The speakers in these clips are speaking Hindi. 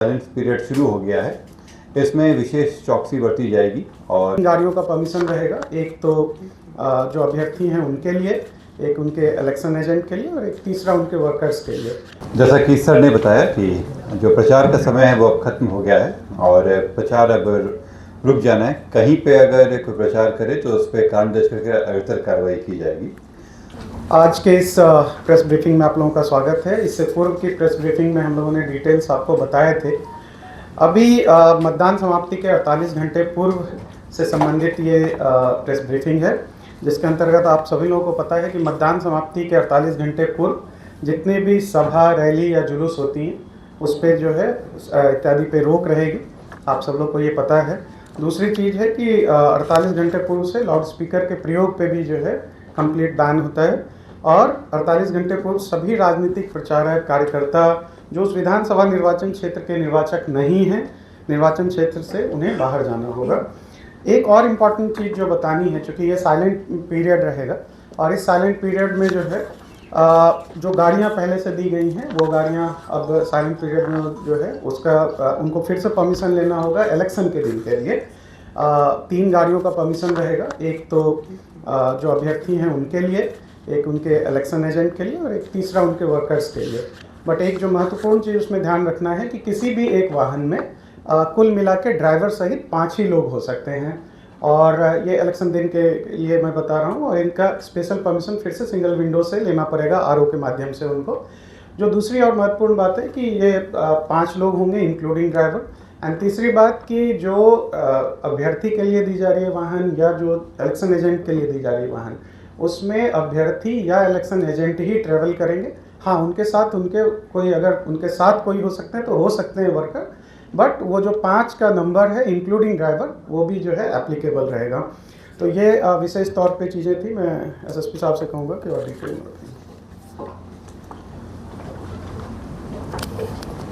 साइलेंस पीरियड शुरू हो गया है। इसमें विशेष चौकसी बरती जाएगी और गाड़ियों का परमिशन रहेगा। एक तो जो अभ्यर्थी हैं उनके लिए, एक उनके इलेक्शन एजेंट के लिए और एक तीसरा उनके वर्कर्स के लिए। जैसा कि सर ने बताया कि जो प्रचार का समय है वो अब खत्म हो गया है और प्रचार अब रुक जाना है। कहीं पे अगर कोई प्रचार करे तो उस पर कानून दर्ज करके अग्रतर कार्रवाई की जाएगी। आज के इस प्रेस ब्रीफिंग में आप लोगों का स्वागत है। इससे पूर्व की प्रेस ब्रीफिंग में हम लोगों ने डिटेल्स आपको बताए थे। अभी मतदान समाप्ति के 48 घंटे पूर्व से संबंधित ये प्रेस ब्रीफिंग है, जिसके अंतर्गत आप सभी लोगों को पता है कि मतदान समाप्ति के 48 घंटे पूर्व जितनी भी सभा, रैली या जुलूस होती हैं उस पर जो है इत्यादि पे रोक रहेगी। आप सब लोग को ये पता है। दूसरी चीज़ है कि 48 घंटे पूर्व से लाउड स्पीकर के प्रयोग पे भी जो है कंप्लीट बैन होता है और 48 घंटे पूर्व सभी राजनीतिक प्रचारक, कार्यकर्ता जो उस विधानसभा निर्वाचन क्षेत्र के निर्वाचक नहीं हैं, निर्वाचन क्षेत्र से उन्हें बाहर जाना होगा। एक और इम्पॉर्टेंट चीज़ जो बतानी है, चूँकि ये साइलेंट पीरियड रहेगा और इस साइलेंट पीरियड में जो है जो गाड़ियाँ पहले से दी गई हैं वो गाड़ियाँ अब साइलेंट पीरियड में जो है उसका उनको फिर से परमिशन लेना होगा इलेक्शन के दिन के लिए। 3 गाड़ियों का परमिशन रहेगा। एक तो जो अभ्यर्थी हैं उनके लिए, एक उनके इलेक्शन एजेंट के लिए और एक तीसरा उनके वर्कर्स के लिए। बट एक जो महत्वपूर्ण चीज़ उसमें ध्यान रखना है कि किसी भी एक वाहन में कुल मिला के ड्राइवर सहित 5 ही लोग हो सकते हैं और ये इलेक्शन दिन के लिए मैं बता रहा हूँ। और इनका स्पेशल परमिशन फिर से सिंगल विंडो से लेना पड़ेगा, आरओ के माध्यम से उनको। जो दूसरी और महत्वपूर्ण बात है कि ये 5 लोग होंगे इंक्लूडिंग ड्राइवर। एंड तीसरी बात कि जो अभ्यर्थी के लिए दी जा रही है वाहन या जो इलेक्शन एजेंट के लिए दी जा रही है वाहन, उसमें अभ्यर्थी या इलेक्शन एजेंट ही ट्रेवल करेंगे। हाँ, उनके साथ अगर उनके साथ कोई हो सकते हैं तो हो सकते हैं वर्कर, बट वो जो 5 का नंबर है इंक्लूडिंग ड्राइवर वो भी जो है एप्लीकेबल रहेगा। तो ये विशेष तौर पे चीज़ें थी। मैं एसएसपी साहब से कहूँगा कि और डिटेल में।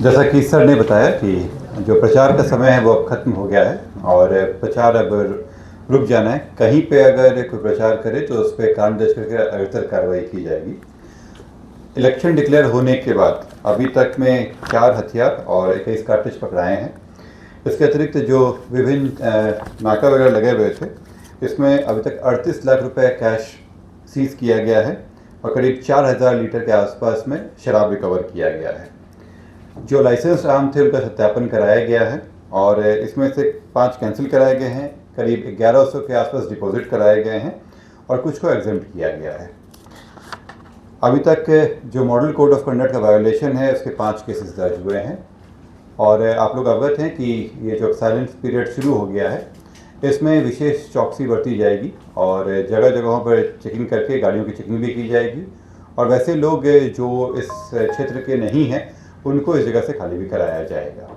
जैसा कि सर ने बताया कि जो प्रचार का समय है वो अब खत्म हो गया है और प्रचार अब रुक जाना है। कहीं पे अगर कोई प्रचार करे तो उस पर कानून दर्ज करके अग्रतर कार्रवाई की जाएगी। इलेक्शन डिक्लेयर होने के बाद अभी तक में 4 हथियार और 21 कार्ट्रिज पकड़ाए हैं। इसके अतिरिक्त जो विभिन्न नाका वगैरह लगे हुए थे, इसमें अभी तक 38 लाख रुपए कैश सीज किया गया है और करीब 4000 लीटर के आसपास में शराब रिकवर किया गया है। जो लाइसेंस आम थे उनका सत्यापन कराया गया है और इसमें से 5 कैंसिल कराए गए हैं, करीब 1100 के आसपास डिपॉजिट कराए गए हैं और कुछ को एग्जेम्प्ट किया गया है। अभी तक जो मॉडल कोड ऑफ कंडक्ट का वायोलेशन है उसके 5 केसेस दर्ज हुए हैं और आप लोग अवगत हैं कि ये जो साइलेंस पीरियड शुरू हो गया है इसमें विशेष चौकसी बरती जाएगी और जगह जगहों पर चेकिंग करके गाड़ियों की चेकिंग भी की जाएगी और वैसे लोग जो इस क्षेत्र के नहीं हैं उनको इस जगह से खाली भी कराया जाएगा।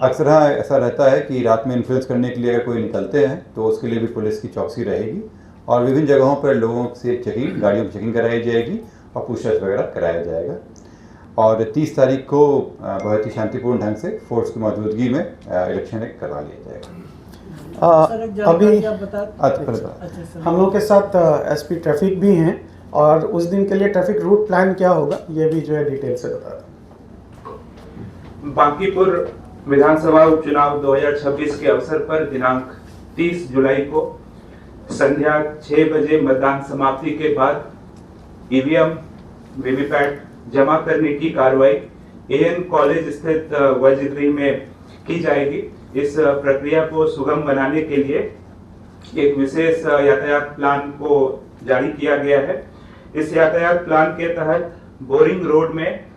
अक्सर हाँ ऐसा रहता है कि रात में इन्फ्लुएंस करने के लिए अगर कोई निकलते हैं तो उसके लिए भी पुलिस की चौकसी रहेगी और विभिन्न जगहों पर लोगों से चेकिंग, गाड़ियों की चेकिंग कराई जाएगी और पूछताछ वगैरह कराया जाएगा। और 30 तारीख को बहुत ही शांतिपूर्ण ढंग से फोर्स की मौजूदगी में इलेक्शन करवा लिया जाएगा। अभी हम लोग के साथ एसपी ट्रैफिक भी हैं और उस दिन के लिए ट्रैफिक रूट प्लान क्या होगा ये भी जो है डिटेल से बता दें। बांकीपुर विधानसभा उपचुनाव 2026 के अवसर पर दिनांक 30 जुलाई को संध्या 6 बजे मतदान समाप्ति के बाद ईवीएम, वीवीपैट जमा करने की कार्रवाई एएन कॉलेज स्थित वज्रगृह में की जाएगी। इस प्रक्रिया को सुगम बनाने के लिए एक विशेष यातायात प्लान को जारी किया गया है। इस यातायात प्लान के तहत बोरिंग रोड में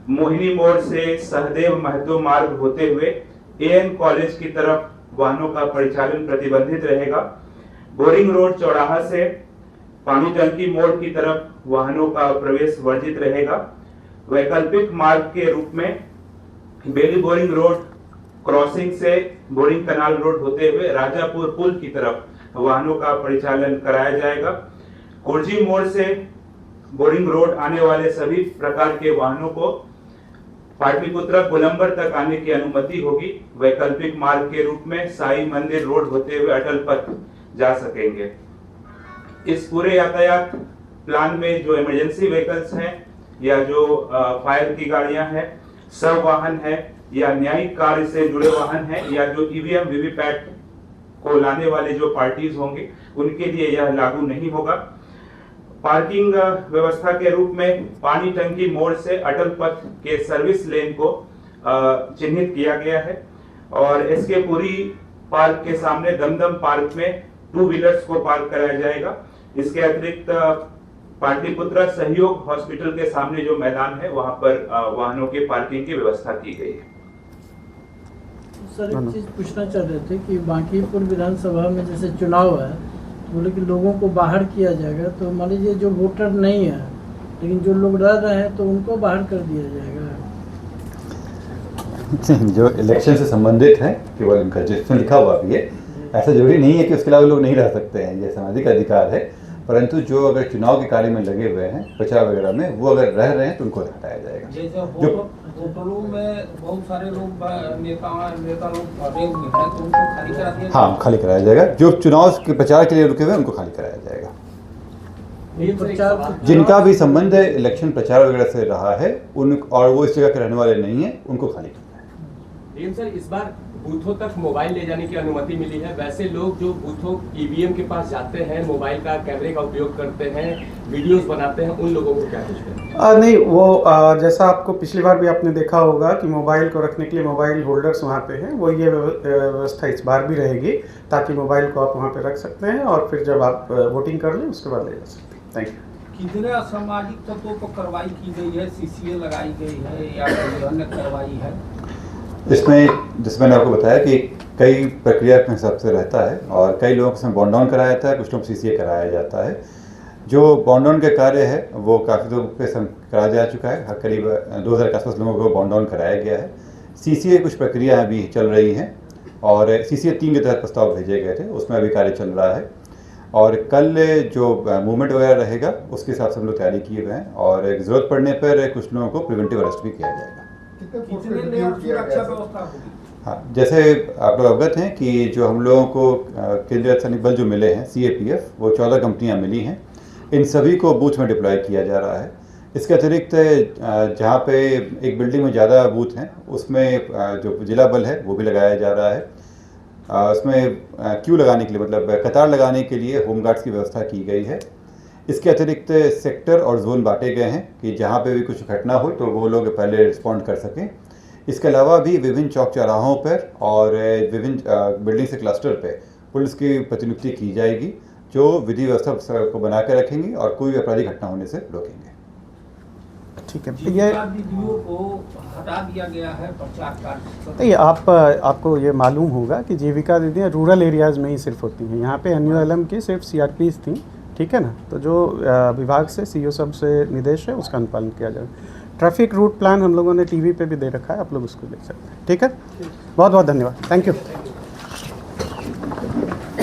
मोहिनी मोड़ से सहदेव महतो मार्ग होते हुए एएन कॉलेज की तरफ वाहनों का परिचालन प्रतिबंधित रहेगा। बोरिंग रोड चौराहा से पानी टंकी मोड़ की तरफ वाहनों का प्रवेश वर्जित रहेगा। वैकल्पिक मार्ग के रूप में बेली बोरिंग रोड क्रॉसिंग से बोरिंग कनाल रोड होते हुए राजापुर पुल की तरफ वाहनों का परिचालन कराया जाएगा। कुर्जी मोड़ से बोरिंग रोड आने वाले सभी प्रकार के वाहनों को पाटलिपुत्र गोलंबर तक आने की अनुमति होगी। वैकल्पिक मार्ग के रूप में साई मंदिर रोड होते हुए अटल पथ जा सकेंगे। इस पूरे यातायात प्लान में जो इमरजेंसी व्हीकल्स हैं या जो फायर की गाड़ियां हैं, सब वाहन है, या न्यायिक कार्य से जुड़े वाहन हैं या जो ईवीएम वीवीपैट को लाने वाले जो पार्टीज होंगे उनके लिए यह लागू नहीं होगा। पार्किंग व्यवस्था के रूप में पानी टंकी मोड़ से अटल पथ के सर्विस लेन को चिन्हित किया गया है और एसके पुरी पार्क के सामने दमदम पार्क में 2 व्हीलर्स को पार्क कराया जाएगा। इसके अतिरिक्त पाटलिपुत्रा सहयोग हॉस्पिटल के सामने जो मैदान है वहां पर वाहनों के पार्किंग की व्यवस्था की गई है। सर एक चीज पूछना चाह रहे थे कि बांकीपुर विधानसभा में जैसे चुनाव है बोले कि लोगों को बाहर किया जाएगा, तो मान लीजिए जो वोटर नहीं है लेकिन जो लोग रह रहे हैं तो उनको बाहर कर दिया जाएगा। जो इलेक्शन से संबंधित है केवल उनका जिसमें लिखा हुआ भी है, ऐसा जरूरी नहीं है कि उसके अलावा लोग नहीं रह सकते हैं, ये सामाजिक अधिकार है। परंतु जो अगर चुनाव के कार्य में लगे हुए हैं प्रचार वगैरह में, वो अगर रह रहे हैं तो उनको हटाया जाएगा। जैसे जो होटलों में बहुत सारे लोग नेता लोग भरे हुए हैं तो उनको खाली करा दिया। हाँ, खाली कराया जाएगा। जो चुनाव के प्रचार के लिए रुके हुए हैं उनको खाली कराया जाएगा। जिनका भी संबंध इलेक्शन प्रचार वगैरह से रहा है उन और वो इस जगह के रहने वाले नहीं है, उनको खाली करना है। लेकिन सर इस बार बूथों तक मोबाइल ले जाने की अनुमति मिली है। वैसे लोग जो बूथों ईवीएम के पास जाते हैं, मोबाइल का कैमरे का उपयोग करते हैं, वीडियोस बनाते हैं, उन लोगों को क्या कुछ करें? नहीं, वो जैसा आपको पिछली बार भी आपने देखा होगा कि मोबाइल को रखने के लिए मोबाइल होल्डर्स वहाँ पे हैं, वो ये व्यवस्था इस बार भी रहेगी ताकि मोबाइल को आप वहाँ पे रख सकते हैं और फिर जब आप वोटिंग कर लें उसके बाद ले जा सकते हैं। Thank you. कितने असामाजिक तत्वों पर कार्रवाई की गई है, सीसीए लगाई गई है या कोई अन्य कार्रवाई है? इसमें जिस मैंने आपको बताया कि कई प्रक्रिया के हिसाब से रहता है और कई लोगों को इसमें बॉन्ड डाउन कराया जाता है, कुछ लोग सीसीए कराया जाता है। जो बॉन्ड डाउन का कार्य है वो काफ़ी लोगों पे कराया जा चुका है, करीब 2000 के आसपास लोगों को बॉन्ड डाउन कराया गया है। सीसीए कुछ प्रक्रिया अभी चल रही हैं और सीसीए 3 के तहत प्रस्ताव भेजे गए थे, उसमें अभी कार्य चल रहा है और कल जो मूवमेंट वगैरह रहेगा उसके हिसाब से हम लोग तैयारी किए हुए हैं और ज़रूरत पड़ने पर कुछ लोगों को प्रिवेंटिव अरेस्ट भी किया जाएगा। कितने लेयर सुरक्षा व्यवस्था होगी? हाँ, जैसे आप लोग अवगत हैं कि जो हम लोगों को केंद्रीय अर्धसैनिक बल जो मिले हैं CAPF, वो 14 कंपनियां मिली हैं। इन सभी को बूथ में डिप्लॉय किया जा रहा है। इसके अतिरिक्त जहाँ पे एक बिल्डिंग में ज़्यादा बूथ हैं उसमें जो जिला बल है वो भी लगाया जा रहा है। उसमें क्यू लगाने के लिए, मतलब कतार लगाने के लिए होमगार्ड्स की व्यवस्था की गई है। इसके अतिरिक्त सेक्टर और जोन बांटे गए हैं कि जहाँ पे भी कुछ घटना हो तो वो लोग पहले रिस्पॉन्ड कर सकें। इसके अलावा भी विभिन्न चौक चौराहों पर और विभिन्न बिल्डिंग से क्लस्टर पे पुलिस की प्रतिनियुक्ति की जाएगी जो विधि व्यवस्था को बना कर रखेंगी और कोई भी आपराधिक घटना होने से रोकेंगे। ठीक है। जीविका दीदियों को हटा दिया गया है प्रचार कार्य। तो ये आपको ये मालूम होगा कि जीविका दीदियाँ रूरल एरियाज़ में ही सिर्फ होती हैं। यहाँ पे NULM की सिर्फ CRPs थी, ठीक है ना। तो जो विभाग से CO सब से निर्देश है उसका अनुपालन किया जाए। ट्रैफिक रूट प्लान हम लोगों ने TV पे भी दे रखा है, आप लोग उसको देख सकते हैं। ठीक है, बहुत बहुत धन्यवाद। Thank you.